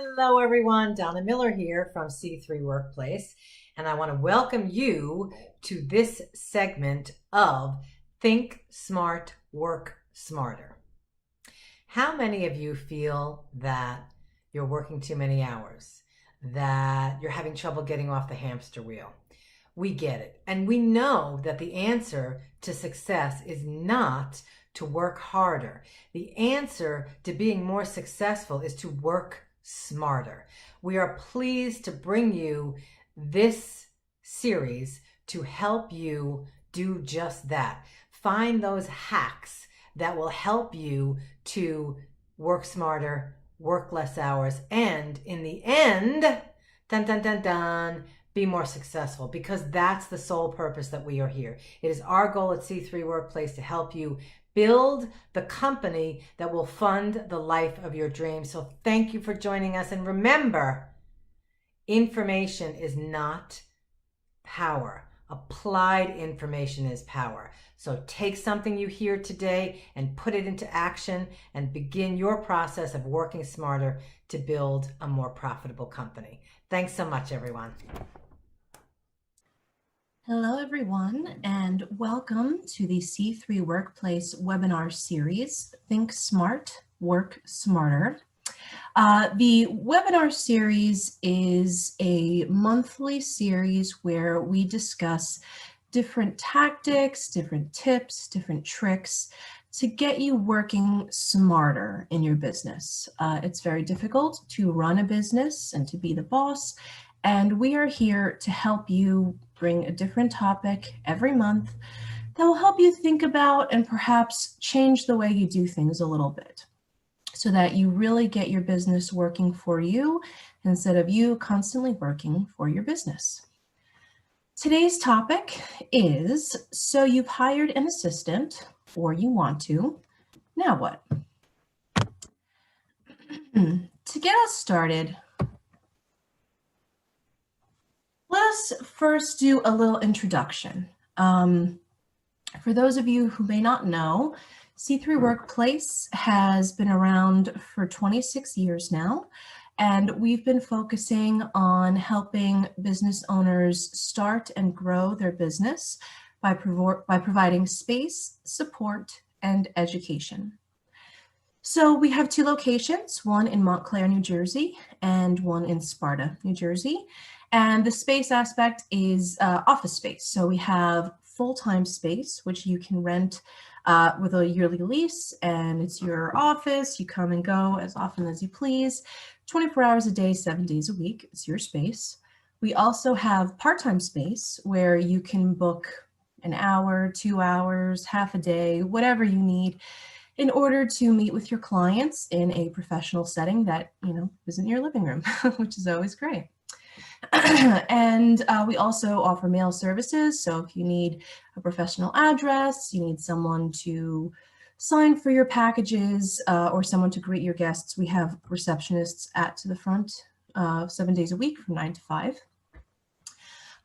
Hello, everyone. Donna Miller here from C3 Workplace, and I want to welcome you to this segment of Think Smart, Work Smarter. How many of you feel that you're working too many hours, that you're having trouble getting off the hamster wheel? We get it, and we know that the answer to success is not to work harder. The answer to being more successful is to work smarter. We are pleased to bring you this series to help you do just that. Find those hacks that will help you to work smarter, work less hours, and in the end, dun dun dun dun, be more successful, because that's the sole purpose that we are here. It is our goal at C3 Workplace to help you build the company that will fund the life of your dreams. So thank you for joining us. And remember, information is not power. Applied information is power. So take something you hear today and put it into action and begin your process of working smarter to build a more profitable company. Thanks so much, everyone. Hello, everyone, and welcome to the C3 Workplace webinar series, Think Smart, Work Smarter. The webinar series is a monthly series where we discuss different tactics, different tips, different tricks to get you working smarter in your business. It's very difficult to run a business and to be the boss, and we are here to help you bring a different topic every month that will help you think about and perhaps change the way you do things a little bit so that you really get your business working for you instead of you constantly working for your business. Today's topic is, so you've hired an assistant, or you want to, now what? To get us started, let us first do a little introduction. For those of you who may not know, C3 Workplace has been around for 26 years now, and we've been focusing on helping business owners start and grow their business by providing space, support, and education. So we have two locations, one in Montclair, New Jersey, and one in Sparta, New Jersey. And the space aspect is office space. So we have full-time space, which you can rent with a yearly lease, and it's your office. You come and go as often as you please, 24 hours a day, 7 days a week. It's your space. We also have part-time space where you can book an hour, 2 hours, half a day, whatever you need in order to meet with your clients in a professional setting that, isn't your living room, which is always great. And we also offer mail services. So if you need a professional address, you need someone to sign for your packages or someone to greet your guests, we have receptionists at the front 7 days a week from 9 to 5.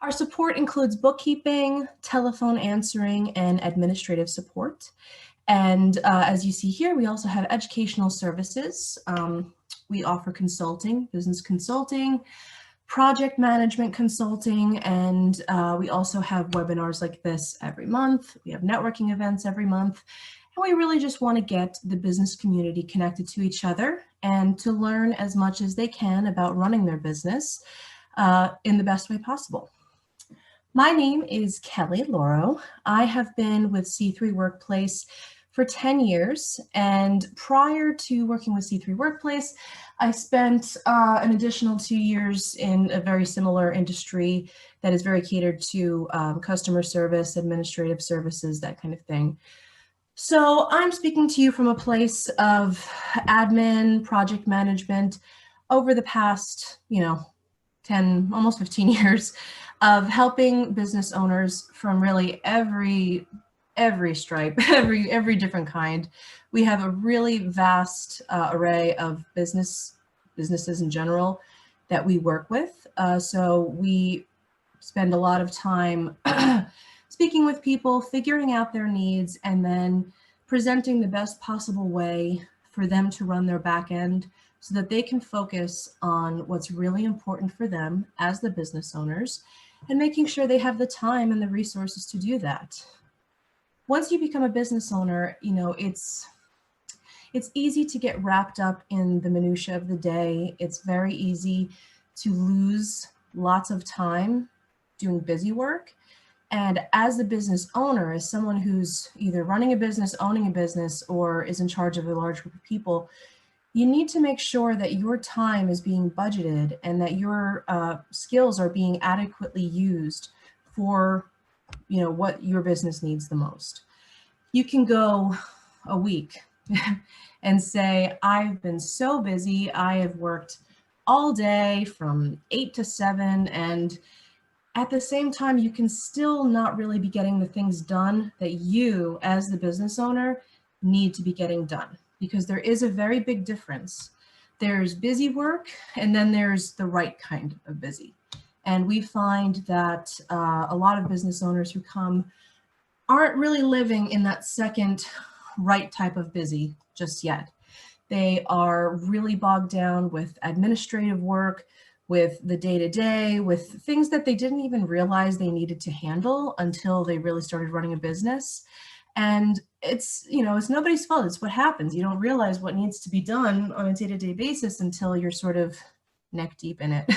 Our support includes bookkeeping, telephone answering, and administrative support. And as you see here, we also have educational services. We offer consulting, business consulting, project management consulting, and we also have webinars like this every month. We have networking events every month, and we really just want to get the business community connected to each other and to learn as much as they can about running their business in the best way possible. My name is Kelly Lauro. I have been with C3 Workplace for 10 years, and prior to working with C3 Workplace, I spent an additional 2 years in a very similar industry that is very catered to customer service, administrative services, that kind of thing. So I'm speaking to you from a place of admin, project management over the past, 10, almost 15 years of helping business owners from really every stripe, every different kind. We have a really vast array of businesses in general that we work with. So we spend a lot of time speaking with people, figuring out their needs, and then presenting the best possible way for them to run their back end so that they can focus on what's really important for them as the business owners and making sure they have the time and the resources to do that. Once you become a business owner, it's easy to get wrapped up in the minutia of the day. It's very easy to lose lots of time doing busy work. And as a business owner, as someone who's either running a business, owning a business, or is in charge of a large group of people, you need to make sure that your time is being budgeted and that your skills are being adequately used for what your business needs the most. You can go a week and say, I've been so busy, I have worked all day from 8 to 7, and at the same time, you can still not really be getting the things done that you, as the business owner, need to be getting done, because there is a very big difference. There's busy work, and then there's the right kind of busy. And we find that a lot of business owners who come aren't really living in that second right type of busy just yet. They are really bogged down with administrative work, with the day-to-day, with things that they didn't even realize they needed to handle until they really started running a business. And it's nobody's fault. It's what happens. You don't realize what needs to be done on a day-to-day basis until you're sort of neck deep in it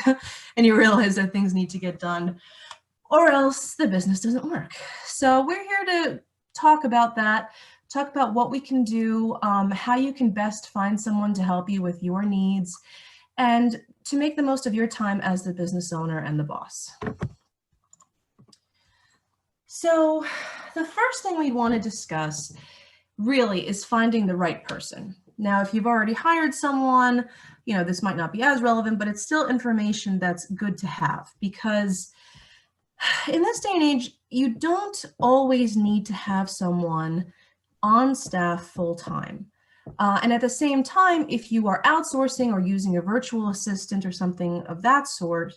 and you realize that things need to get done, or else the business doesn't work. So we're here to talk about that, talk about what we can do, how you can best find someone to help you with your needs, and to make the most of your time as the business owner and the boss. So the first thing we want to discuss really is finding the right person. Now, if you've already hired someone, this might not be as relevant, but it's still information that's good to have, because in this day and age, you don't always need to have someone on staff full-time. And at the same time, if you are outsourcing or using a virtual assistant or something of that sort,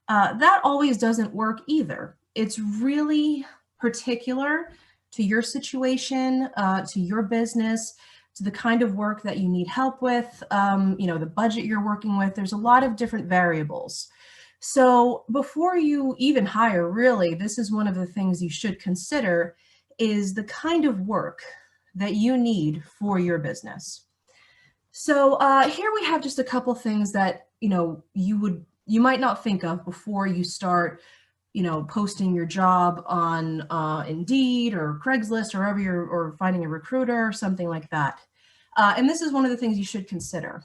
that always doesn't work either. It's really particular to your situation, to your business, to the kind of work that you need help with, the budget you're working with. There's a lot of different variables. So before you even hire, really, this is one of the things you should consider, is the kind of work that you need for your business. So here we have just a couple things that you might not think of before you start posting your job on Indeed or Craigslist, or wherever or finding a recruiter or something like that. And this is one of the things you should consider.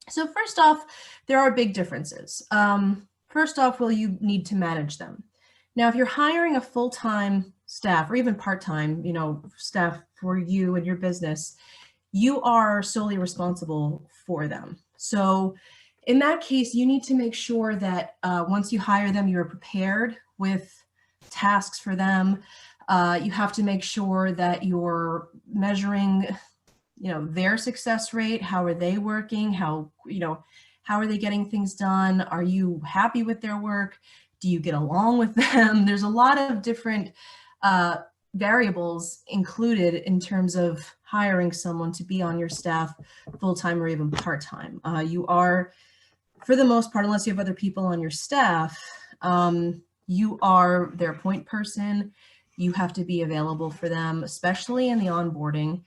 So first off, there are big differences. First off, will you need to manage them? Now, if you're hiring a full-time staff or even part-time, staff for you and your business, you are solely responsible for them. So in that case, you need to make sure that once you hire them, you're prepared with tasks for them. You have to make sure that you're measuring their success rate. How are they working? How are they getting things done? Are you happy with their work? Do you get along with them? There's a lot of different variables included in terms of hiring someone to be on your staff full-time or even part-time. You are, for the most part, unless you have other people on your staff, you are their point person. You have to be available for them, especially in the onboarding,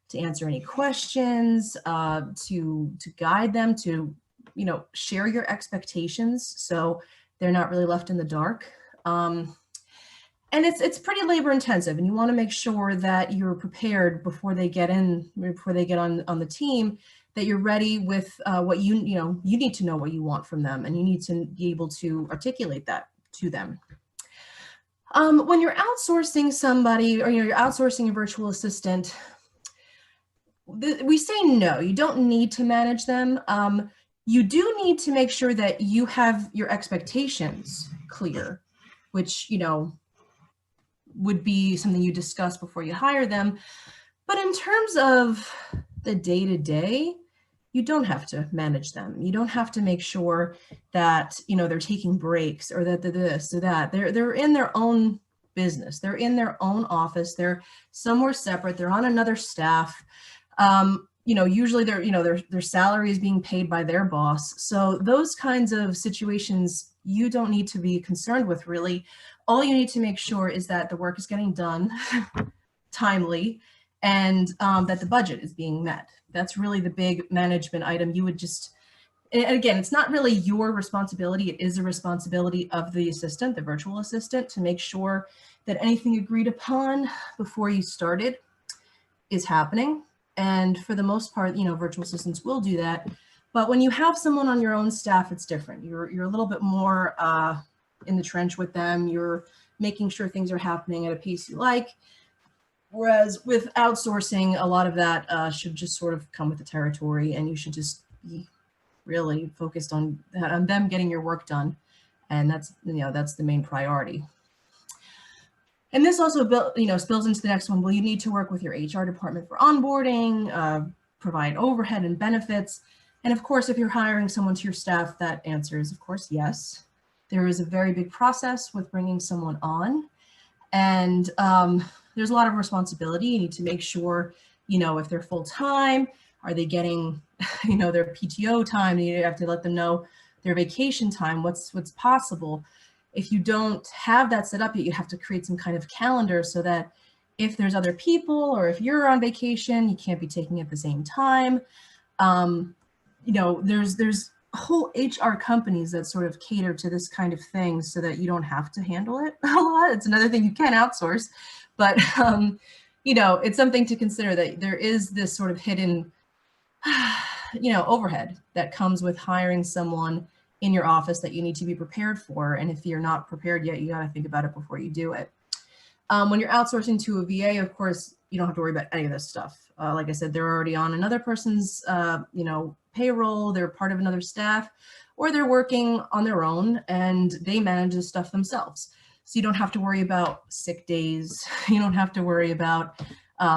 to answer any questions, to guide them, to share your expectations so they're not really left in the dark. And it's pretty labor intensive, and you want to make sure that you're prepared before they get on the team, that you're ready with what you need to know what you want from them, and you need to be able to articulate that to them. When you're outsourcing somebody, or you're outsourcing a virtual assistant, we say no, you don't need to manage them. You do need to make sure that you have your expectations clear, which would be something you discuss before you hire them. But in terms of the day-to-day, you don't have to manage them. You don't have to make sure that they're taking breaks, or that they're this or that. They're in their own business. They're in their own office. They're somewhere separate. They're on another staff. usually their salary is being paid by their boss. So those kinds of situations you don't need to be concerned with really. All you need to make sure is that the work is getting done timely, and that the budget is being met. That's really the big management item. You would just, and again, it's not really your responsibility. It is a responsibility of the assistant, the virtual assistant, to make sure that anything agreed upon before you started is happening. And for the most part, virtual assistants will do that. But when you have someone on your own staff, it's different. You're a little bit more in the trench with them. You're making sure things are happening at a pace you like. Whereas with outsourcing, a lot of that should just sort of come with the territory, and you should just be really focused on them getting your work done. And that's the main priority. And this also spills into the next one. Well, you need to work with your HR department for onboarding, provide overhead and benefits. And of course, if you're hiring someone to your staff, that answer is, of course, yes. There is a very big process with bringing someone on. And there's a lot of responsibility. You need to make sure, if they're full-time, are they getting, their PTO time? You have to let them know their vacation time, what's possible. If you don't have that set up yet, you have to create some kind of calendar so that if there's other people or if you're on vacation, you can't be taking it at the same time. There's whole HR companies that sort of cater to this kind of thing so that you don't have to handle it a lot. It's another thing you can outsource, but it's something to consider, that there is this sort of hidden, overhead that comes with hiring someone in your office that you need to be prepared for. And if you're not prepared yet, you got to think about it before you do it. When you're outsourcing to a VA, of course, you don't have to worry about any of this stuff. Like I said, they're already on another person's, payroll, they're part of another staff, or they're working on their own and they manage this stuff themselves. So you don't have to worry about sick days. You don't have to worry about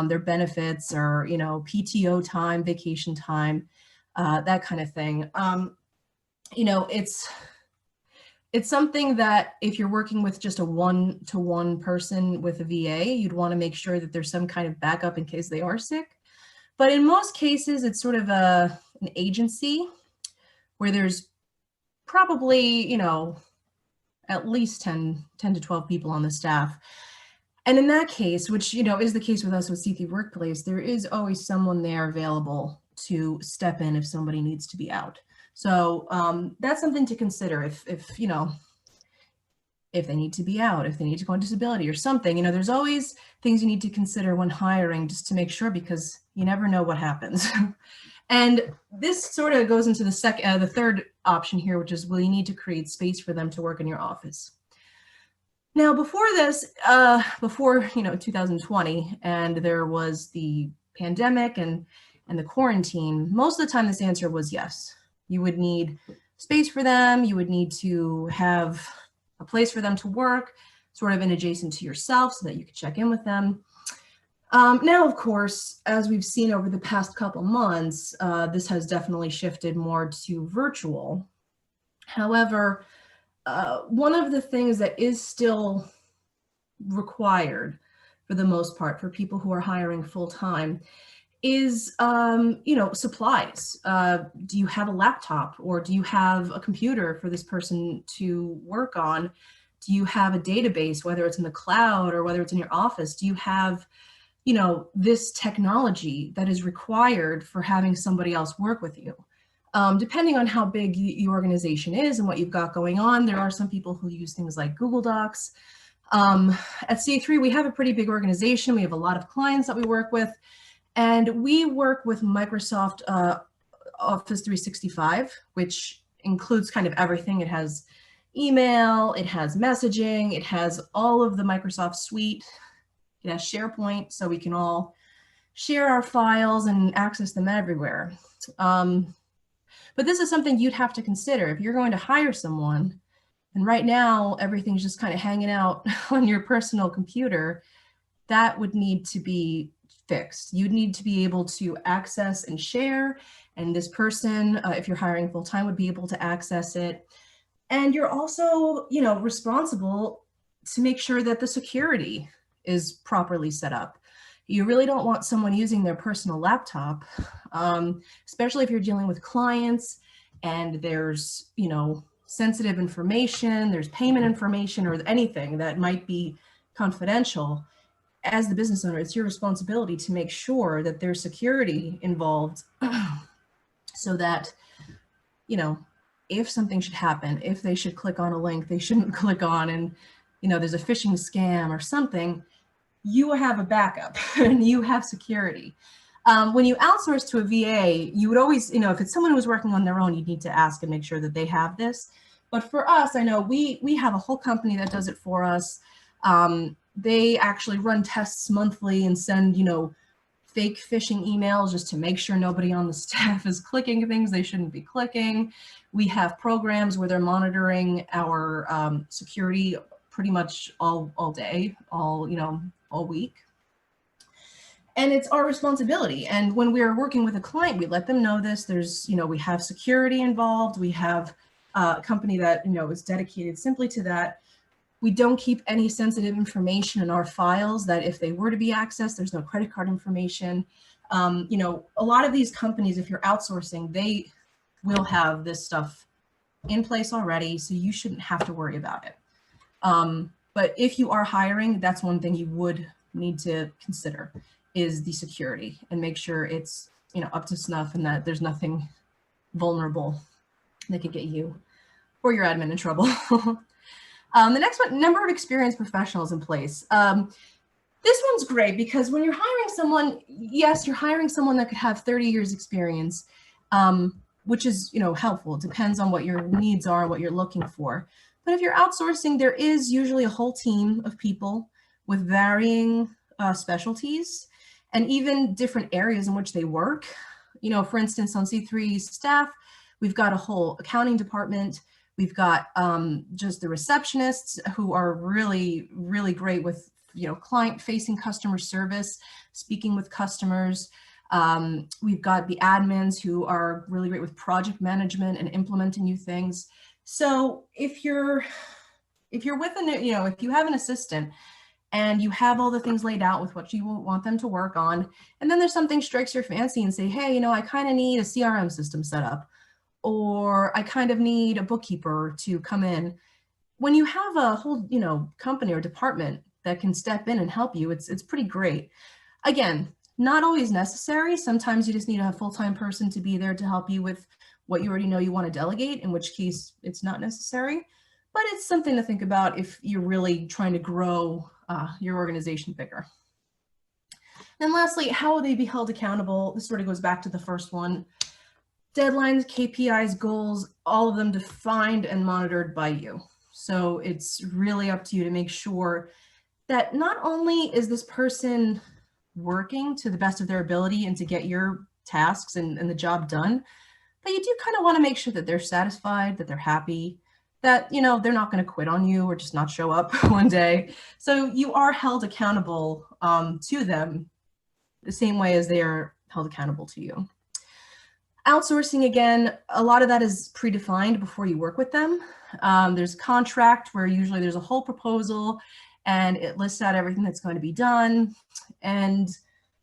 their benefits or, PTO time, vacation time, that kind of thing. It's something that if you're working with just a one-to-one person with a VA, you'd want to make sure that there's some kind of backup in case they are sick. But in most cases, it's sort of an agency where there's probably, at least 10 to 12 people on the staff. And in that case, which, is the case with us with C3 Workplace, there is always someone there available to step in if somebody needs to be out. So that's something to consider if they need to be out, if they need to go on disability or something. There's always things you need to consider when hiring, just to make sure, because you never know what happens. And this sort of goes into the third option here, which is, well, you need to create space for them to work in your office. Now, before this, before 2020, and there was the pandemic and the quarantine, most of the time this answer was yes. You would need space for them. You would need to have a place for them to work, sort of in adjacent to yourself so that you could check in with them. Now, of course, as we've seen over the past couple months, this has definitely shifted more to virtual. However, one of the things that is still required for the most part for people who are hiring full-time is, supplies. Do you have a laptop, or do you have a computer for this person to work on? Do you have a database, whether it's in the cloud or whether it's in your office? Do you have, this technology that is required for having somebody else work with you? Depending on how big your organization is and what you've got going on, there are some people who use things like Google Docs. At C3, we have a pretty big organization. We have a lot of clients that we work with. And we work with Microsoft Office 365, which includes kind of everything. It has email, it has messaging, it has all of the Microsoft suite, it has SharePoint, so we can all share our files and access them everywhere. But this is something you'd have to consider if you're going to hire someone. And right now, everything's just kind of hanging out on your personal computer. That would need to be fixed. You'd need to be able to access and share, and this person, if you're hiring full-time, would be able to access it. And you're also, responsible to make sure that the security is properly set up. You really don't want someone using their personal laptop, especially if you're dealing with clients and there's, sensitive information, there's payment information or anything that might be confidential. As the business owner, it's your responsibility to make sure that there's security involved so that, if something should happen, if they should click on a link they shouldn't click on and, there's a phishing scam or something, you have a backup and you have security. When you outsource to a VA, you would always, if it's someone who's working on their own, you need to ask and make sure that they have this. But for us, I know we have a whole company that does it for us. They actually run tests monthly and send, fake phishing emails just to make sure nobody on the staff is clicking things they shouldn't be clicking. We have programs where they're monitoring our security pretty much all day, all week. And it's our responsibility. And when we're working with a client, we let them know this. There's, we have security involved. We have a company that, is dedicated simply to that. We don't keep any sensitive information in our files that if they were to be accessed, there's no credit card information. A lot of these companies, if you're outsourcing, they will have this stuff in place already, so you shouldn't have to worry about it. But if you are hiring, that's one thing you would need to consider is the security and make sure it's, up to snuff and that there's nothing vulnerable that could get you or your admin in trouble. The next one, number of experienced professionals in place. This one's great because when you're hiring someone, yes, you're hiring someone that could have 30 years experience, which is, helpful. It depends on what your needs are, what you're looking for. But if you're outsourcing, there is usually a whole team of people with varying specialties and even different areas in which they work. For instance, on C3's staff, we've got a whole accounting department. We've got just the receptionists who are really, really great with, client-facing customer service, speaking with customers. We've got the admins who are really great with project management and implementing new things. So if you're with if you have an assistant and you have all the things laid out with what you want them to work on, and then there's something strikes your fancy and say, hey, I kind of need a CRM system set up, or I kind of need a bookkeeper to come in. When you have a whole, company or department that can step in and help you, it's pretty great. Again, not always necessary. Sometimes you just need a full-time person to be there to help you with what you already know you want to delegate, in which case it's not necessary. But it's something to think about if you're really trying to grow your organization bigger. And lastly, how will they be held accountable? This sort of goes back to the first one. Deadlines, KPIs, goals, all of them defined and monitored by you. So it's really up to you to make sure that not only is this person working to the best of their ability and to get your tasks and the job done, but you do kind of want to make sure that they're satisfied, that they're happy, that, they're not going to quit on you or just not show up one day. So you are held accountable to them the same way as they are held accountable to you. Outsourcing, again, a lot of that is predefined before you work with them. There's a contract where usually there's a whole proposal and it lists out everything that's going to be done. And,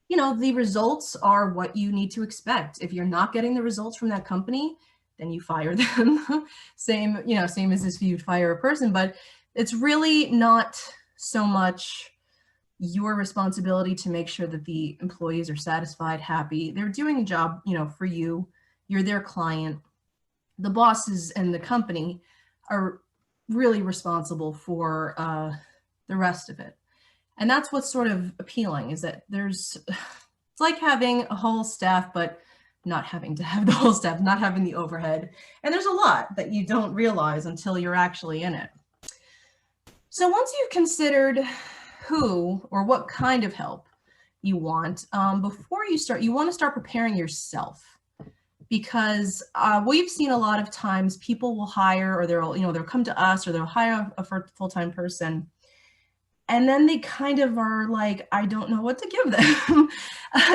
the results are what you need to expect. If you're not getting the results from that company, then you fire them. Same as if you'd fire a person, but it's really not so much your responsibility to make sure that the employees are satisfied, happy. They're doing a job, for you. You're their client. The bosses and the company are really responsible for the rest of it. And that's what's sort of appealing, is that it's like having a whole staff, but not having to have the whole staff, not having the overhead. And there's a lot that you don't realize until you're actually in it. So once you've considered who or what kind of help you want, before you start, you want to start preparing yourself, because we've seen a lot of times people will hire, or they'll come to us, or they'll hire a full-time person, and then they kind of are like, I don't know what to give them.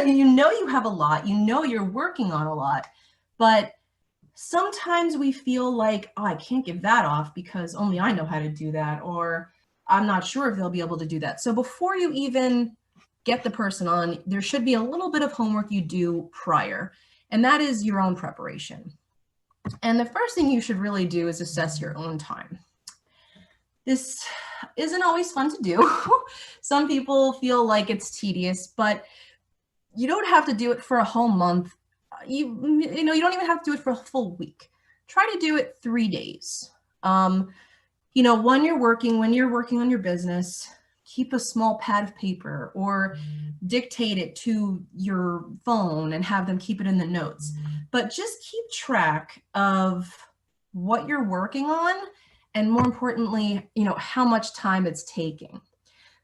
You have a lot, you're working on a lot, but sometimes we feel like, oh, I can't give that off because only I know how to do that, or I'm not sure if they'll be able to do that. So before you even get the person on, there should be a little bit of homework you do prior, and that is your own preparation. And the first thing you should really do is assess your own time. This isn't always fun to do. Some people feel like it's tedious, but you don't have to do it for a whole month. You don't even have to do it for a full week. Try to do it 3 days. When you're working on your business, keep a small pad of paper or dictate it to your phone and have them keep it in the notes. But just keep track of what you're working on, and more importantly, how much time it's taking.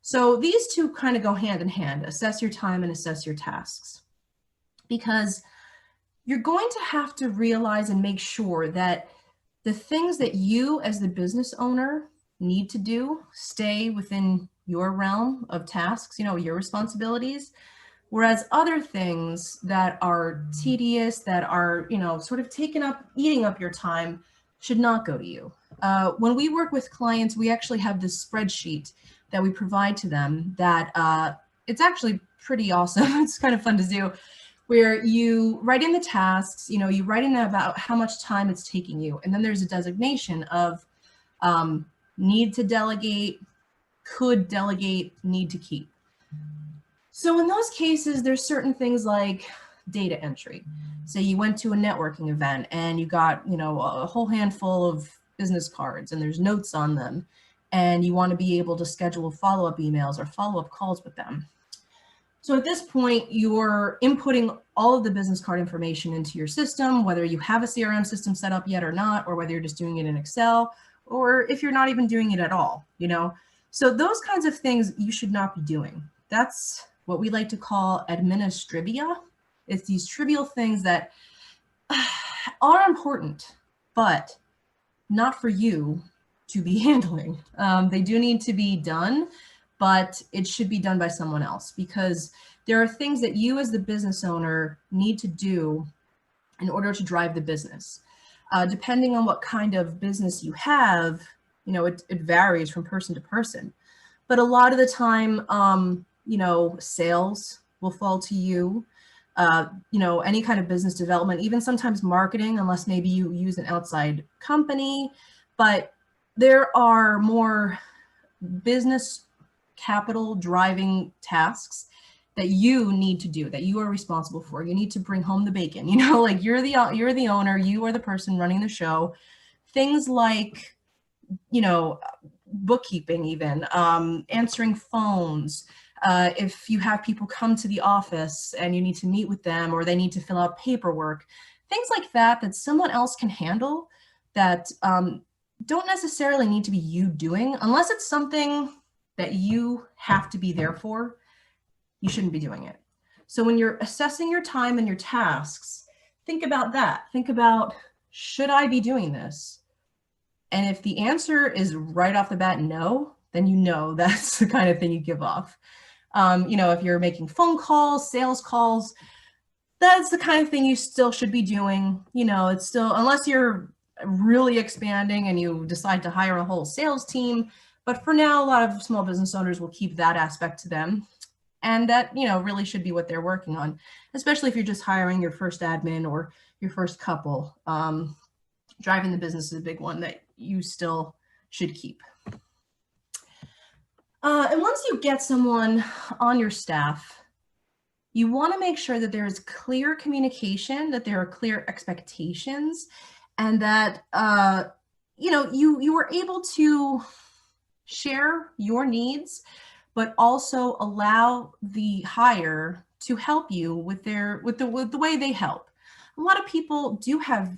So these two kind of go hand in hand: assess your time and assess your tasks, because you're going to have to realize and make sure that the things that you as the business owner need to do stay within your realm of tasks, your responsibilities, whereas other things that are tedious, that are, sort of eating up your time, should not go to you. When we work with clients, we actually have this spreadsheet that we provide to them that it's actually pretty awesome. It's kind of fun to do, where you write in the tasks, you write in about how much time it's taking you. And then there's a designation of need to delegate, could delegate, need to keep. So in those cases, there's certain things like data entry. Say you went to a networking event and you got, a whole handful of business cards and there's notes on them, and you want to be able to schedule follow-up emails or follow-up calls with them. So at this point, you're inputting all of the business card information into your system, whether you have a CRM system set up yet or not, or whether you're just doing it in Excel, or if you're not even doing it at all, So those kinds of things you should not be doing. That's what we like to call administrivia. It's these trivial things that are important, but not for you to be handling. They do need to be done, but it should be done by someone else, because there are things that you as the business owner need to do in order to drive the business. Depending on what kind of business you have, it varies from person to person. But a lot of the time, sales will fall to you. Any kind of business development, even sometimes marketing, unless maybe you use an outside company. But there are more business capital driving tasks that you need to do, that you are responsible for. You need to bring home the bacon, like you're the owner, you are the person running the show. Things like, bookkeeping, even answering phones. If you have people come to the office and you need to meet with them, or they need to fill out paperwork, things like that someone else can handle, that don't necessarily need to be you doing, unless it's something that you have to be there for. You shouldn't be doing it. So when you're assessing your time and your tasks, think about that. Think about, should I be doing this? And if the answer is right off the bat no, then that's the kind of thing you give off. If you're making phone calls, sales calls, that's the kind of thing you still should be doing. It's still, unless you're really expanding and you decide to hire a whole sales team. But for now, a lot of small business owners will keep that aspect to them. And that, really should be what they're working on, especially if you're just hiring your first admin or your first couple. Driving the business is a big one that you still should keep. And once you get someone on your staff, you want to make sure that there is clear communication, that there are clear expectations, and that, you were able to share your needs, but also allow the hire to help you with the way they help. A lot of people do have,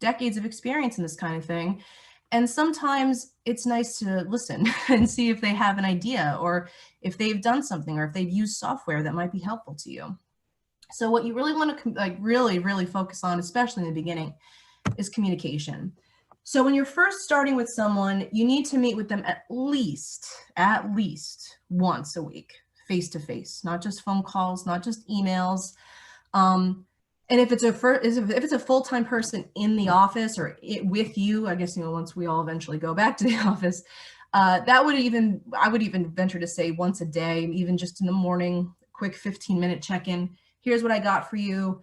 decades of experience in this kind of thing. And sometimes it's nice to listen and see if they have an idea, or if they've done something, or if they've used software that might be helpful to you. So what you really want to really focus on, especially in the beginning, is communication. So when you're first starting with someone, you need to meet with them at least once a week, face to face, not just phone calls, not just emails. And if it's a full-time person in the office or with you, I guess, once we all eventually go back to the office, I would even venture to say once a day, even just in the morning, quick 15-minute check-in. Here's what I got for you.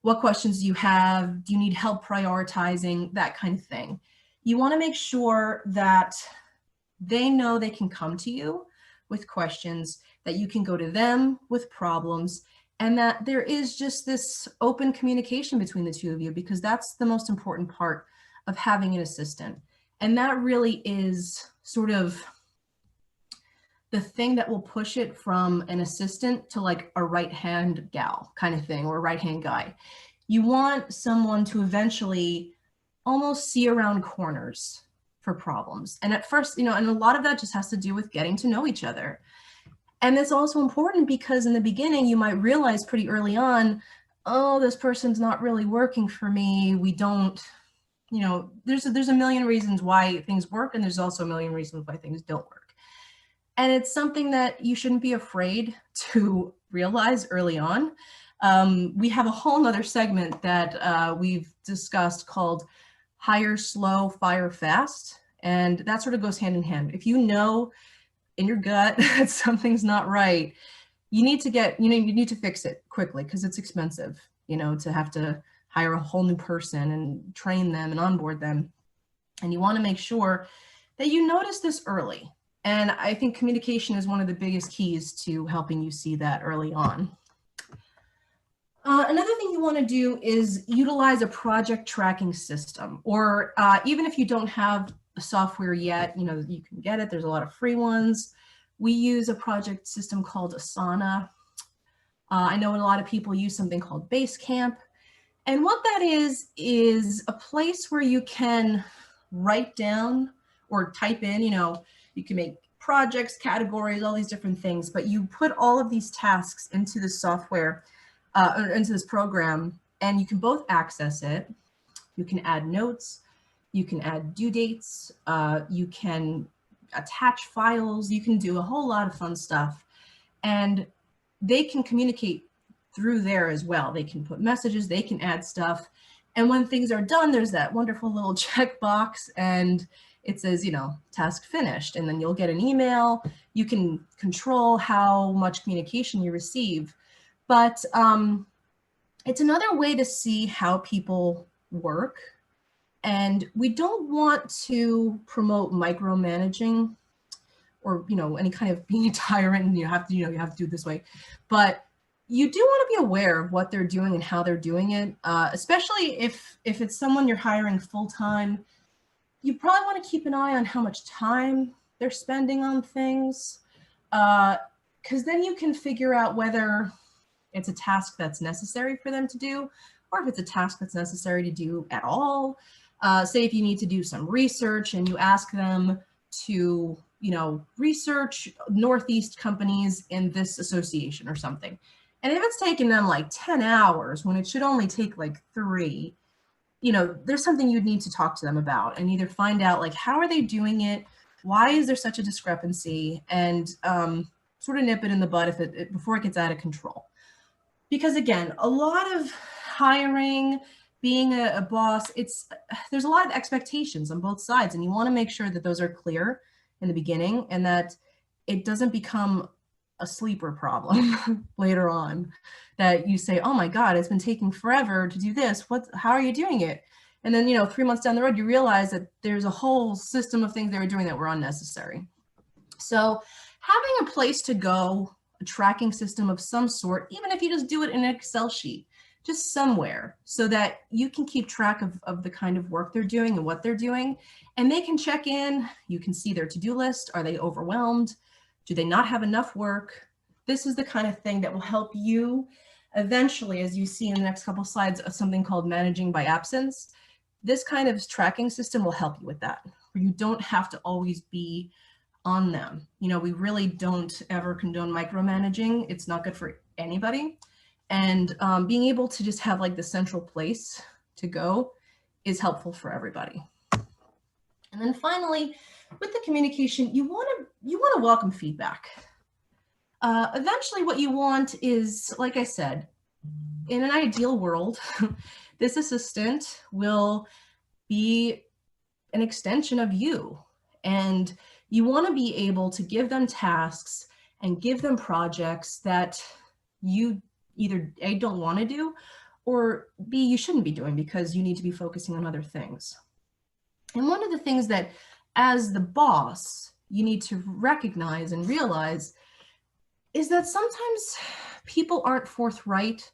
What questions do you have? Do you need help prioritizing? That kind of thing. You want to make sure that they know they can come to you with questions, that you can go to them with problems, and that there is just this open communication between the two of you, because that's the most important part of having an assistant. And that really is sort of the thing that will push it from an assistant to like a right-hand gal kind of thing, or a right-hand guy. You want someone to eventually almost see around corners for problems. And at first, and a lot of that just has to do with getting to know each other. And it's also important because in the beginning, you might realize pretty early on, oh, this person's not really working for me. We don't, there's a million reasons why things work, and there's also a million reasons why things don't work. And it's something that you shouldn't be afraid to realize early on. We have a whole nother segment that we've discussed called hire slow, fire fast. And that sort of goes hand in hand. If you know in your gut that something's not right, you need to fix it quickly, because it's expensive, to have to hire a whole new person and train them and onboard them. And you want to make sure that you notice this early. And I think communication is one of the biggest keys to helping you see that early on. Another thing you want to do is utilize a project tracking system, or even if you don't have the software yet, you can get it. There's a lot of free ones. We use a project system called Asana. I know a lot of people use something called Basecamp. And what that is a place where you can write down or type in, you can make projects, categories, all these different things, but you put all of these tasks into the software, into this program, and you can both access it. You can add notes, you can add due dates, you can attach files, you can do a whole lot of fun stuff. And they can communicate through there as well. They can put messages, they can add stuff. And when things are done, there's that wonderful little checkbox, and it says, task finished. And then you'll get an email. You can control how much communication you receive. But it's another way to see how people work. And we don't want to promote micromanaging or, any kind of being a tyrant and you have to do it this way. But you do want to be aware of what they're doing and how they're doing it, especially if it's someone you're hiring full-time. You probably want to keep an eye on how much time they're spending on things, because then you can figure out whether it's a task that's necessary for them to do, or if it's a task that's necessary to do at all. Say if you need to do some research and you ask them to, research Northeast companies in this association or something. And if it's taking them like 10 hours when it should only take like 3, there's something you'd need to talk to them about and either find out like, how are they doing it? Why is there such a discrepancy? And sort of nip it in the bud before it gets out of control. Because again, a lot of hiring, being a boss, there's a lot of expectations on both sides, and you want to make sure that those are clear in the beginning and that it doesn't become a sleeper problem later on, that you say, oh my God, it's been taking forever to do this. How are you doing it? And then, 3 months down the road, you realize that there's a whole system of things they were doing that were unnecessary. So having a place to go, a tracking system of some sort, even if you just do it in an Excel sheet, just somewhere, so that you can keep track of the kind of work they're doing and what they're doing, and they can check in. You can see their to-do list. Are they overwhelmed? Do they not have enough work? This is the kind of thing that will help you eventually, as you see in the next couple of slides, of something called managing by absence. This kind of tracking system will help you with that, where you don't have to always be on them. We really don't ever condone micromanaging. It's not good for anybody. And being able to just have like the central place to go is helpful for everybody. And then finally, with the communication, you want to welcome feedback. Eventually what you want is, like I said, in an ideal world, this assistant will be an extension of you. And You want to be able to give them tasks and give them projects that you either A, don't want to do, or B, you shouldn't be doing because you need to be focusing on other things. And one of the things that, as the boss, you need to recognize and realize is that sometimes people aren't forthright.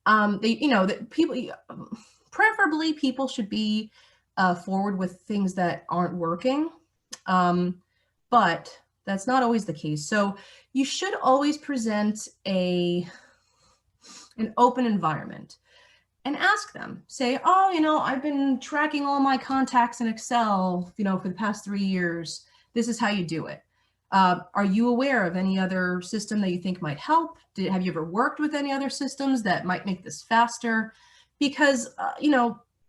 That people, preferably people should be forward with things that aren't working. But that's not always the case. So you should always present an open environment and ask them. Say, oh, I've been tracking all my contacts in Excel, for the past 3 years. This is how you do it. Are you aware of any other system that you think might help? Have you ever worked with any other systems that might make this faster? Because,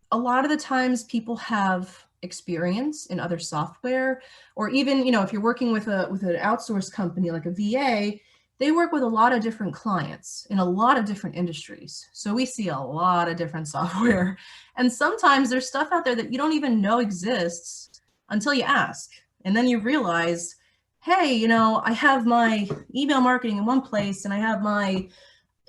a lot of the times people have experience in other software, or even, if you're working with an outsourced company like a VA, they work with a lot of different clients in a lot of different industries. So we see a lot of different software. And sometimes there's stuff out there that you don't even know exists until you ask. And then you realize, hey, I have my email marketing in one place, and I have my,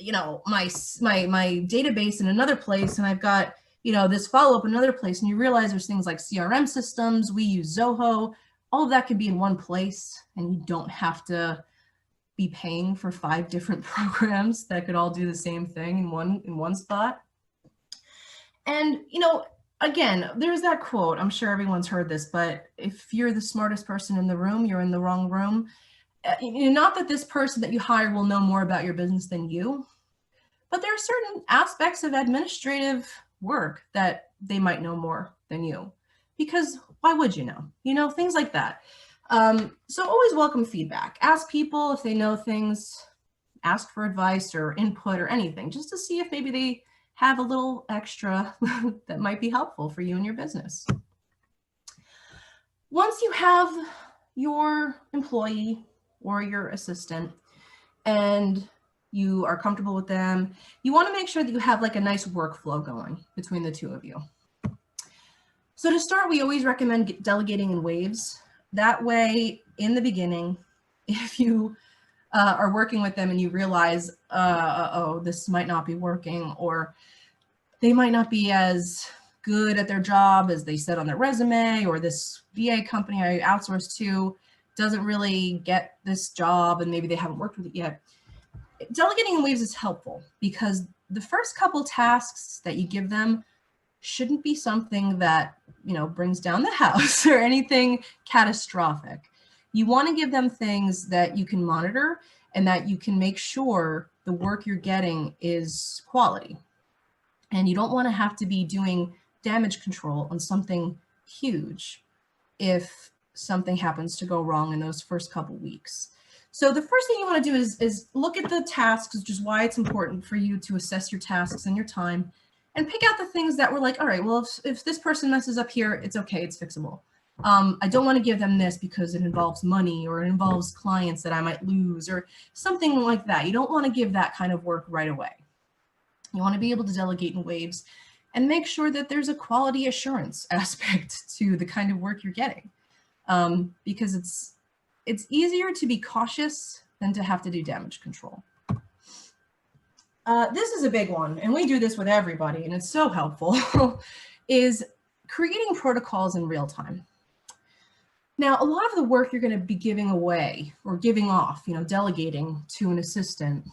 my database in another place, and I've got, this follow-up in another place. And you realize there's things like CRM systems. We use Zoho. All of that could be in one place, and you don't have to be paying for 5 different programs that could all do the same thing in one spot. And, again, there's that quote. I'm sure everyone's heard this, but if you're the smartest person in the room, you're in the wrong room. Not that this person that you hire will know more about your business than you, but there are certain aspects of administrative work that they might know more than you, because why would you know? Things like that. So always welcome feedback. Ask people if they know things, ask for advice or input or anything, just to see if maybe they have a little extra that might be helpful for you and your business. Once you have your employee or your assistant and you are comfortable with them, you want to make sure that you have like a nice workflow going between the two of you. So to start, we always recommend delegating in waves. That way, in the beginning, if you are working with them and you realize, this might not be working, or they might not be as good at their job as they said on their resume, or this VA company I outsourced to doesn't really get this job and maybe they haven't worked with it yet. Delegating in waves is helpful because the first couple tasks that you give them shouldn't be something that, brings down the house or anything catastrophic. You want to give them things that you can monitor and that you can make sure the work you're getting is quality. And you don't want to have to be doing damage control on something huge if something happens to go wrong in those first couple weeks. So the first thing you want to do is look at the tasks, which is why it's important for you to assess your tasks and your time, and pick out the things that were like, all right, well, if this person messes up here, it's okay, it's fixable. I don't want to give them this because it involves money or it involves clients that I might lose or something like that. You don't want to give that kind of work right away. You want to be able to delegate in waves and make sure that there's a quality assurance aspect to the kind of work you're getting, because it's easier to be cautious than to have to do damage control. This is a big one, and we do this with everybody, and it's so helpful, is creating protocols in real time. Now, a lot of the work you're going to be giving away or giving off, delegating to an assistant,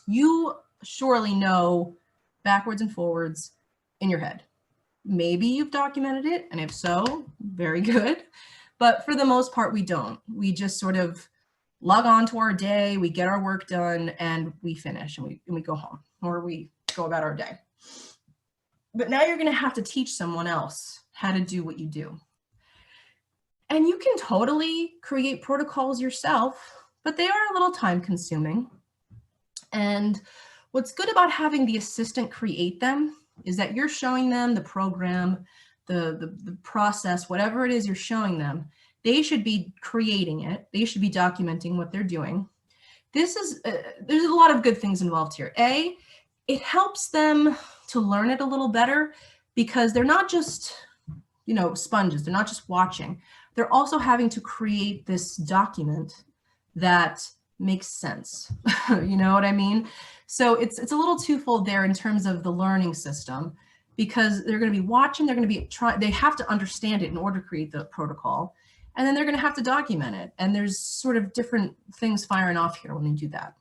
you surely know backwards and forwards in your head. Maybe you've documented it, and if so, very good. But for the most part, we don't. We just sort of log on to our day, we get our work done, and we finish, and we go home, or we go about our day. But now you're going to have to teach someone else how to do what you do. And you can totally create protocols yourself, but they are a little time consuming. And what's good about having the assistant create them is that you're showing them the program, the process, whatever it is you're showing them. They should be creating it. They should be documenting what they're doing. There's a lot of good things involved here. A, it helps them to learn it a little better because they're not just, sponges. They're not just watching. they're also having to create this document that makes sense. You know what I mean? So it's a little twofold there in terms of the learning system, because they're going to be watching, they're going to be trying, they have to understand it in order to create the protocol, and then they're going to have to document it. And there's sort of different things firing off here when they do that.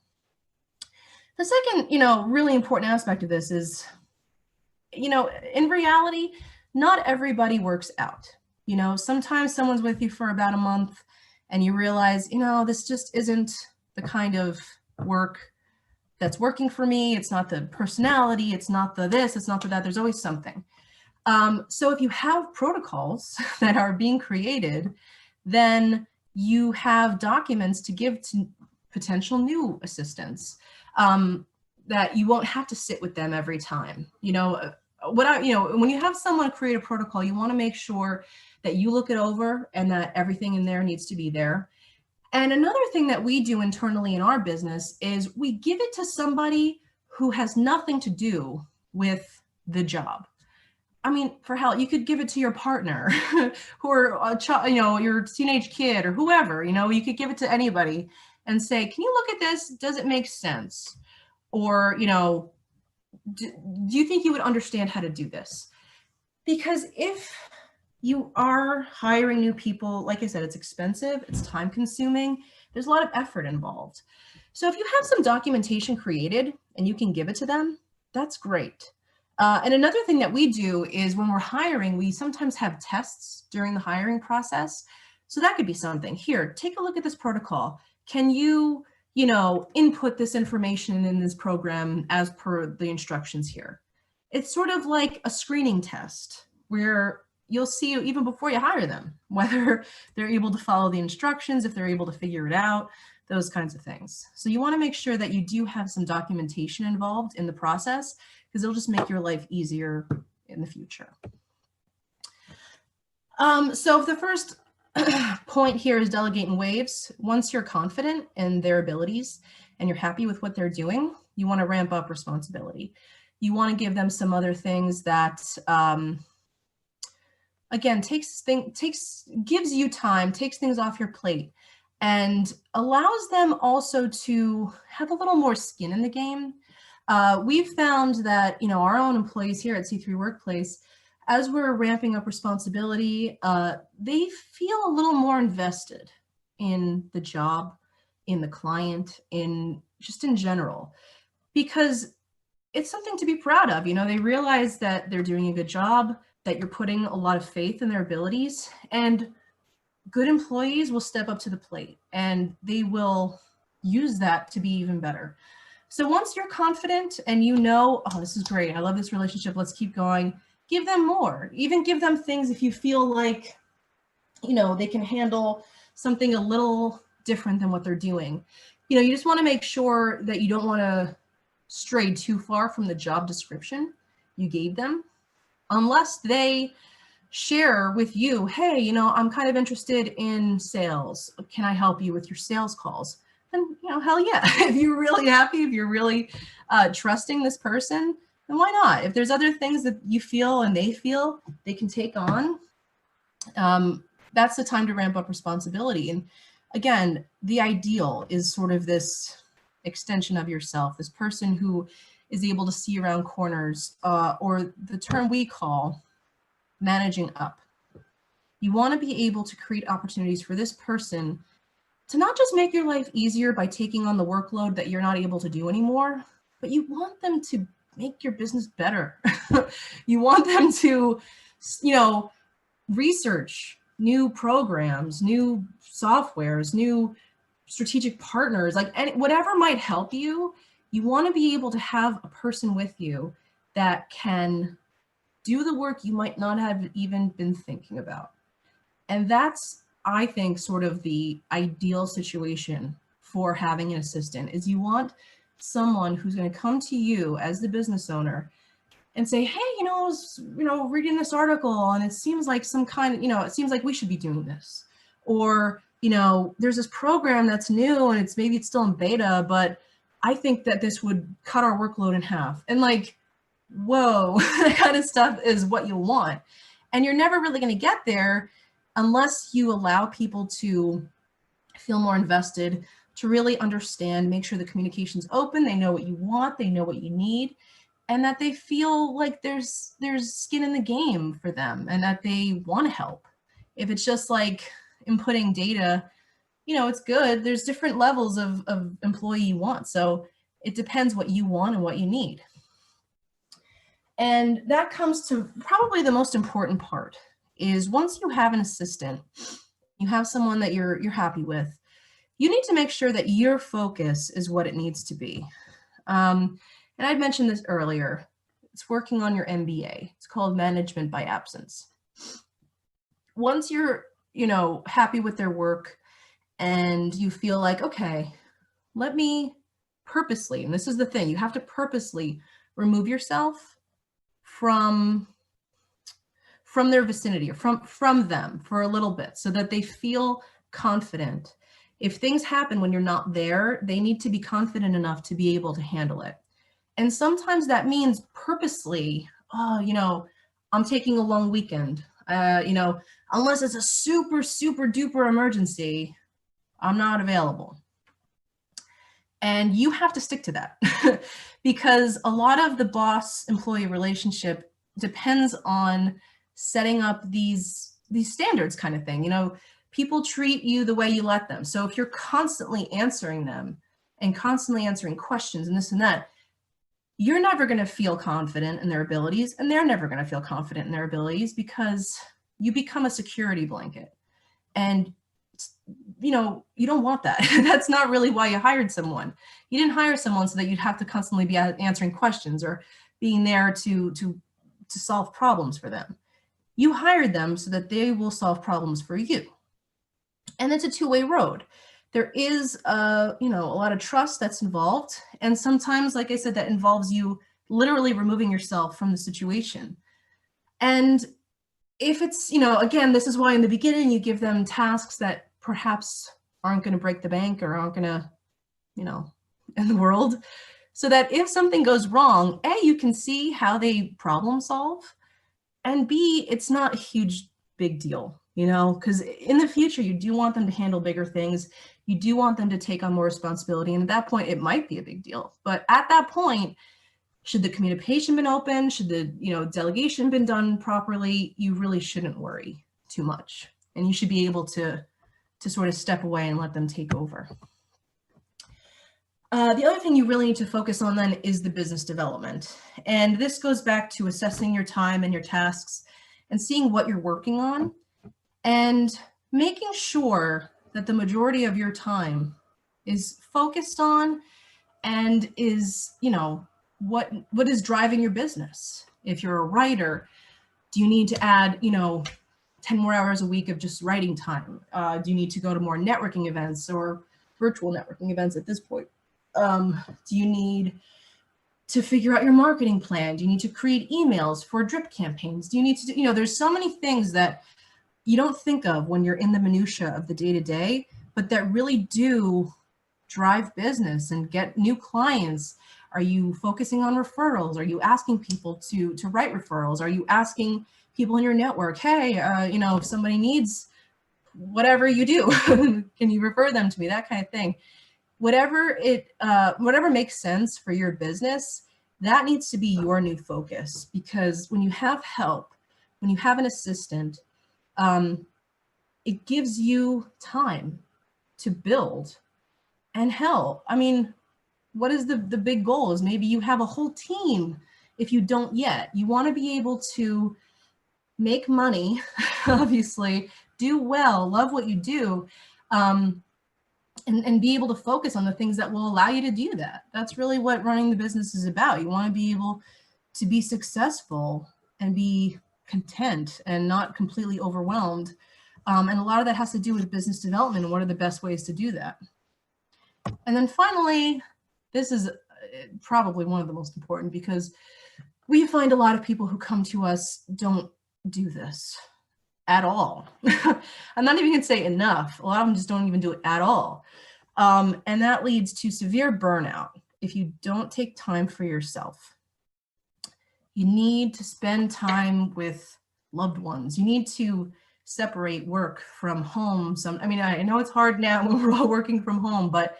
The second, really important aspect of this is, in reality, not everybody works out. Sometimes someone's with you for about a month and you realize, this just isn't the kind of work that's working for me. It's not the personality. It's not the this, it's not the that. There's always something. So if you have protocols that are being created, then you have documents to give to potential new assistants, that you won't have to sit with them every time. When you have someone create a protocol, you want to make sure that you look it over and that everything in there needs to be there. And another thing that we do internally in our business is we give it to somebody who has nothing to do with the job. I mean, for hell, you could give it to your partner or your teenage kid or whoever. You could give it to anybody and say, can you look at this? Does it make sense? Or, do you think you would understand how to do this? Because if you are hiring new people, like I said, it's expensive, it's time consuming, there's a lot of effort involved. So if you have some documentation created and you can give it to them, that's great. And another thing that we do is when we're hiring, we sometimes have tests during the hiring process. So that could be something. Here, take a look at this protocol. Can you, input this information in this program as per the instructions here? It's sort of like a screening test where you'll see even before you hire them, whether they're able to follow the instructions, if they're able to figure it out, those kinds of things. So you want to make sure that you do have some documentation involved in the process, because it'll just make your life easier in the future. So if the first point here is delegate in waves, once you're confident in their abilities and you're happy with what they're doing, you want to ramp up responsibility. You want to give them some other things that, again, gives you time, takes things off your plate, and allows them also to have a little more skin in the game. We've found that, our own employees here at C3 Workplace, as we're ramping up responsibility, they feel a little more invested in the job, in the client, in general, because it's something to be proud of. They realize that they're doing a good job, that you're putting a lot of faith in their abilities, and good employees will step up to the plate and they will use that to be even better. So once you're confident and oh, this is great, I love this relationship, let's keep going, give them more. Even give them things if you feel like, they can handle something a little different than what they're doing. You just want to make sure that you don't want to stray too far from the job description you gave them, unless they share with you, hey, I'm kind of interested in sales. Can I help you with your sales calls? Then, hell yeah. If you're really happy, if you're really trusting this person, then why not? If there's other things that you feel and they feel they can take on, that's the time to ramp up responsibility. And again, the ideal is sort of this extension of yourself, this person who is able to see around corners, or the term we call managing up. You want to be able to create opportunities for this person to not just make your life easier by taking on the workload that you're not able to do anymore, but you want them to make your business better. You want them to, research new programs, new softwares, new strategic partners, like whatever might help you. You want to be able to have a person with you that can do the work you might not have even been thinking about. And that's, I think, sort of the ideal situation for having an assistant, is you want someone who's going to come to you as the business owner and say, hey, I was, reading this article and it seems like some kind of, it seems like we should be doing this. Or, there's this program that's new and maybe it's still in beta, but I think that this would cut our workload in half. And like, whoa, that kind of stuff is what you want. And you're never really going to get there unless you allow people to feel more invested, to really understand, make sure the communication's open, they know what you want, they know what you need, and that they feel like there's skin in the game for them and that they want to help. If it's just like inputting data, it's good. There's different levels of employee you want. So it depends what you want and what you need. And that comes to probably the most important part is once you have an assistant, you have someone that you're happy with, you need to make sure that your focus is what it needs to be. And I mentioned this earlier. It's working on your MBA. It's called Management by Absence. Once you're, happy with their work and you feel like, okay, let me purposely, and this is the thing, you have to purposely remove yourself from their vicinity or from them for a little bit so that they feel confident. If things happen when you're not there, they need to be confident enough to be able to handle it. And sometimes that means purposely, I'm taking a long weekend. Unless it's a super, super duper emergency, I'm not available. And you have to stick to that because a lot of the boss-employee relationship depends on setting up these standards kind of thing. People treat you the way you let them. So if you're constantly answering them and constantly answering questions and this and that, you're never going to feel confident in their abilities, and they're never going to feel confident in their abilities because you become a security blanket. And you don't want that. That's not really why you hired someone. You didn't hire someone so that you'd have to constantly be answering questions or being there to solve problems for them. You hired them so that they will solve problems for you. And it's a two-way road. There is a lot of trust that's involved. And sometimes, like I said, that involves you literally removing yourself from the situation. And if it's, again, this is why in the beginning you give them tasks that perhaps aren't going to break the bank or aren't going to, end the world. So that if something goes wrong, A, you can see how they problem solve. And B, it's not a huge, big deal, because in the future, you do want them to handle bigger things. You do want them to take on more responsibility. And at that point, it might be a big deal. But at that point, should the communication been open? Should the delegation been done properly? You really shouldn't worry too much. And you should be able to sort of step away and let them take over. The other thing you really need to focus on then is the business development. And this goes back to assessing your time and your tasks and seeing what you're working on and making sure that the majority of your time is focused on and is, what is driving your business. If you're a writer, do you need to add, 10 more hours a week of just writing time? Do you need to go to more networking events or virtual networking events at this point? Do you need to figure out your marketing plan? Do you need to create emails for drip campaigns? Do you need to there's so many things that you don't think of when you're in the minutia of the day-to-day, but that really do drive business and get new clients. Are you focusing on referrals? Are you asking people to write referrals? Are you asking people in your network, hey, if somebody needs whatever you do, can you refer them to me? That kind of thing. Whatever makes sense for your business, that needs to be your new focus. Because when you have help, when you have an assistant, it gives you time to build. And hell, what is the big goal is maybe you have a whole team. If you don't yet, you want to be able to make money, obviously, do well, love what you do, and be able to focus on the things that will allow you to do that. That's really what running the business is about. You want to be able to be successful and be content and not completely overwhelmed. And a lot of that has to do with business development and what are the best ways to do that. And then finally, this is probably one of the most important because we find a lot of people who come to us don't do this at all. I'm not even going to say enough. A lot of them just don't even do it at all. And that leads to severe burnout if you don't take time for yourself. You need to spend time with loved ones. You need to separate work from home. I mean, I know it's hard now when we're all working from home, but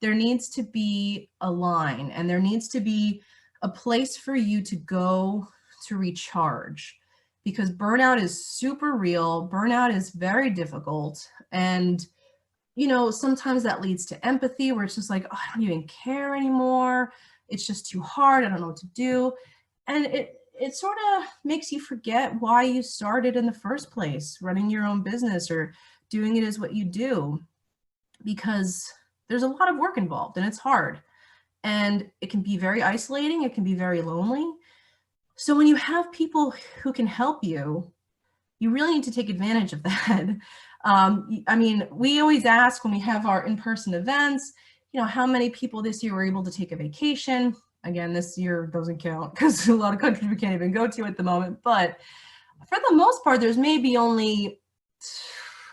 there needs to be a line, and there needs to be a place for you to go to recharge, because burnout is super real. Burnout is very difficult. And, sometimes that leads to empathy, where it's just like, oh, I don't even care anymore. It's just too hard. I don't know what to do. And it sort of makes you forget why you started in the first place, running your own business or doing it as what you do, because there's a lot of work involved and it's hard. And it can be very isolating. It can be very lonely. So when you have people who can help you, you really need to take advantage of that. I mean, we always ask when we have our in-person events, how many people this year were able to take a vacation. Again, this year doesn't count because a lot of countries we can't even go to at the moment. But for the most part, there's maybe only,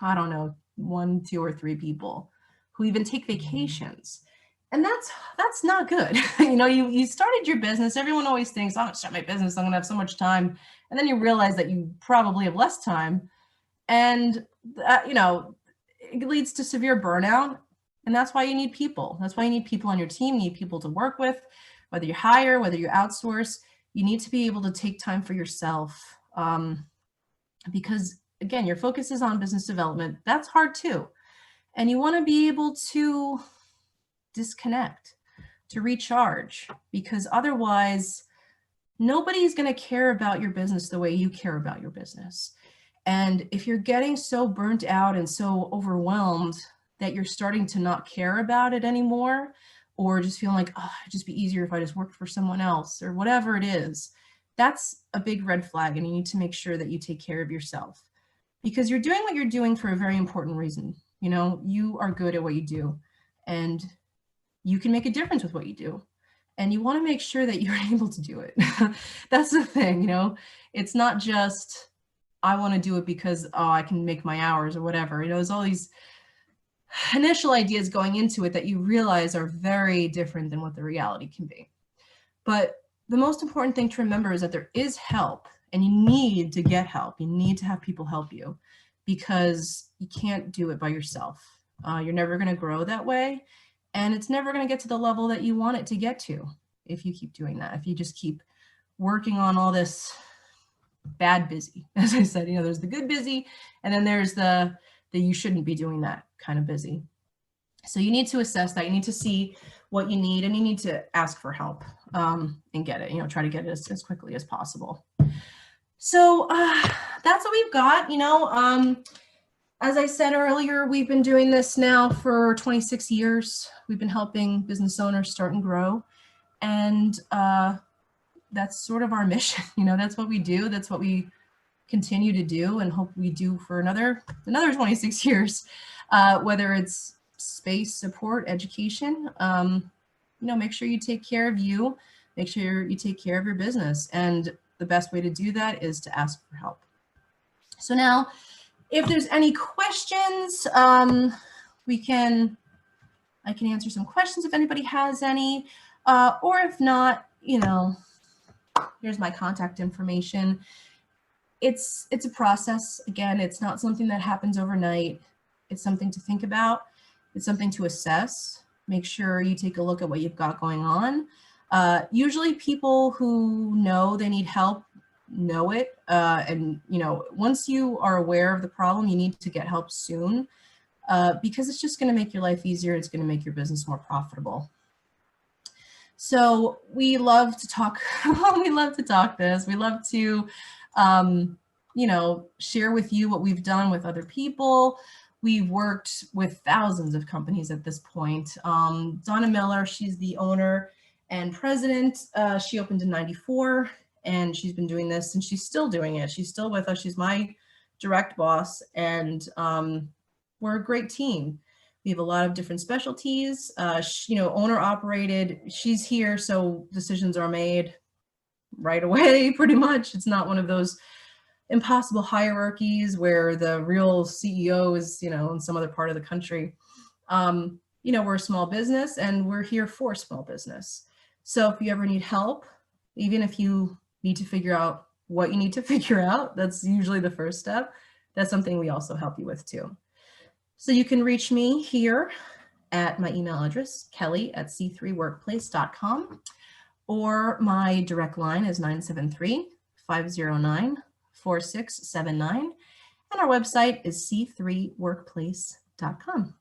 I don't know, 1, 2, or 3 people who even take vacations. And that's not good. You started your business. Everyone always thinks, I'm going to start my business, I'm going to have so much time. And then you realize that you probably have less time. And, it leads to severe burnout. And that's why you need people. That's why you need people on your team. You need people to work with, whether you hire, whether you outsource. You need to be able to take time for yourself. Because, again, your focus is on business development. That's hard too. And you want to be able to disconnect, to recharge, because otherwise nobody's going to care about your business the way you care about your business. And if you're getting so burnt out and so overwhelmed that you're starting to not care about it anymore, or just feeling like, oh, it'd just be easier if I just worked for someone else, or whatever it is, that's a big red flag. And you need to make sure that you take care of yourself, because you're doing what you're doing for a very important reason. You are good at what you do, and you can make a difference with what you do. And you want to make sure that you're able to do it. That's the thing, it's not just, I want to do it because, oh, I can make my hours or whatever. There's all these initial ideas going into it that you realize are very different than what the reality can be. But the most important thing to remember is that there is help, and you need to get help. You need to have people help you, because you can't do it by yourself. You're never going to grow that way. And it's never going to get to the level that you want it to get to if you keep doing that. If you just keep working on all this bad busy, as I said, there's the good busy, and then there's the you shouldn't be doing that kind of busy. So you need to assess that. You need to see what you need, and you need to ask for help and get it. Try to get it as quickly as possible. So that's what we've got. As I said earlier, we've been doing this now for 26 years. We've been helping business owners start and grow. And that's sort of our mission. That's what we do. That's what we continue to do, and hope we do for another 26 years, whether it's space, support, education. Make sure you take care of you. Make sure you take care of your business. And the best way to do that is to ask for help. So now, if there's any questions, I can answer some questions if anybody has any, or if not, here's my contact information. It's a process. Again, it's not something that happens overnight. It's something to think about. It's something to assess. Make sure you take a look at what you've got going on. Usually people who know they need help know it. And, once you are aware of the problem, you need to get help soon, because it's just going to make your life easier. It's going to make your business more profitable. So we love to talk. We love to talk this. We love to, share with you what we've done with other people. We've worked with thousands of companies at this point. Donna Miller, she's the owner and president. She opened in '94, and she's been doing this, and she's still doing it. She's still with us. She's my direct boss, and we're a great team. We have a lot of different specialties, owner operated. She's here, so decisions are made right away, pretty much. It's not one of those impossible hierarchies where the real CEO is, in some other part of the country. We're a small business, and we're here for small business. So if you ever need help, even if you need to figure out what you need to figure out, that's usually the first step. That's something we also help you with too. So you can reach me here at my email address, kelly@c3workplace.com, or my direct line is 973-509-4679. And our website is c3workplace.com.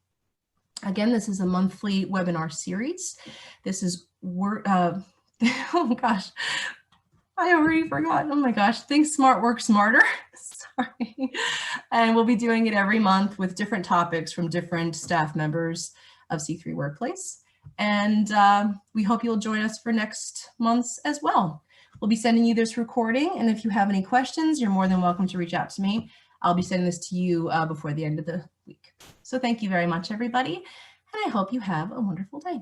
Again, this is a monthly webinar series. This is oh gosh, I already forgot. Oh my gosh, Think Smart, Work Smarter. Sorry. And we'll be doing it every month with different topics from different staff members of C3 Workplace. And we hope you'll join us for next month's as well. We'll be sending you this recording. And if you have any questions, you're more than welcome to reach out to me. I'll be sending this to you before the end of the week. So thank you very much, everybody. And I hope you have a wonderful day.